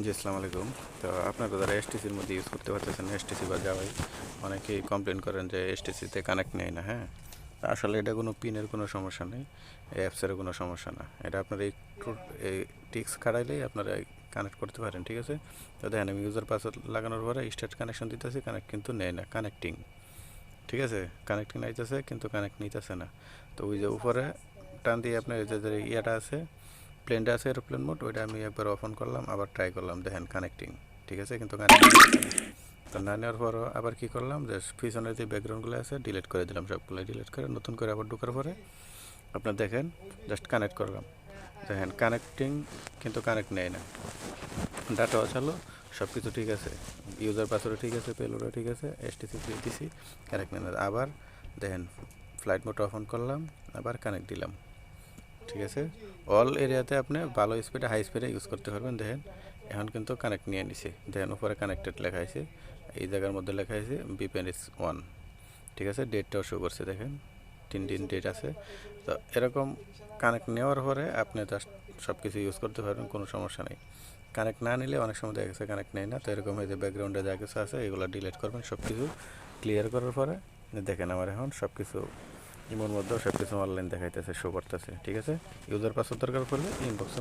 জি, আসসালামু আলাইকুম। তো আপনারা যারা এসটিসির মধ্যে ইউজ করতে পারতেছেন না, এসটিসি বা জাভাই, অনেকেই কমপ্লেন করেন যে এসটিসিতে কানেক্ট নেয় না, হ্যাঁ? আসলে এটা কোনো পিনের কোনো সমস্যা নেই, অ্যাপসেরও কোনো সমস্যা না। এটা আপনারা একটু এই টিক্স খাটাইলেই আপনারা কানেক্ট করতে পারেন, ঠিক আছে? তো দেখেন আমি ইউজার পাসওয়ার্ড লাগানোর পরে স্টার্ট কানেকশন দিতেছি, কানেক্ট কিন্তু নেয় না, কানেক্টিং, ঠিক আছে? কানেক্টিং আইতেছে কিন্তু কানেক্ট নিতেছে না। তো ওই যে উপরে টান দিয়ে আপনার যে ইয়েটা আছে, প্লেনটা আছে এরোপ্লেন মোড, ওইটা আমি একবার অফ অন করলাম, আবার ট্রাই করলাম, দেখেন কানেক্টিং, ঠিক আছে, কিন্তু কানেক্টিং তো না নেওয়ার পরও আবার কি করলাম, যে পিছনের যে ব্যাকগ্রাউন্ডগুলো আছে ডিলিট করে দিলাম, সবগুলো ডিলিট করে নতুন করে আবার ঢোকার পরে আপনার দেখেন জাস্ট কানেক্ট করলাম, দেখেন কানেক্টিং কিন্তু কানেক্ট নেয় না, ডাটা চালো, সব কিছু ঠিক আছে, ইউজার পাসওয়ার্ডও ঠিক আছে, পেলোডও ঠিক আছে, এসটিসি দিছি, কানেক্ট নেয় না। আবার দেখেন ফ্লাইট মোড অফ অন করলাম, আবার কানেক্ট দিলাম, ঠিক আছে। অল এরিয়াতে আপনি ভালো স্পিডে হাই স্পিডে ইউজ করতে পারবেন। দেখেন এখন কিন্তু কানেক্ট নিয়ে নিছে, দেখেন উপরে কানেক্টেড লেখা আছে, এই জায়গার মধ্যে লেখা আছে বিপিএন ইস 1, ঠিক আছে, ডেটটাও শো করছে, দেখেন 3 দিন ডেট আছে। তো এরকম কানেক্ট নেওয়ার পরে আপনি জাস্ট সব কিছু ইউজ করতে পারবেন, কোনো সমস্যা নেই। কানেক্ট না নিলে অনেক সময় দেখা গেছে কানেক্ট নেয় না, তো এরকম এই যে ব্যাকগ্রাউন্ডে যা কিছু আছে এগুলো ডিলিট করবেন, সব কিছু ক্লিয়ার করার পরে দেখেন আমার এখন সব কিছু ইমোর মধ্যেও সব কিছু অনলাইন দেখাইতেছে, শো করতেছে, ঠিক আছে। ইউজার পাসওয়ার্ড দরকার পড়লে ইনবক্সে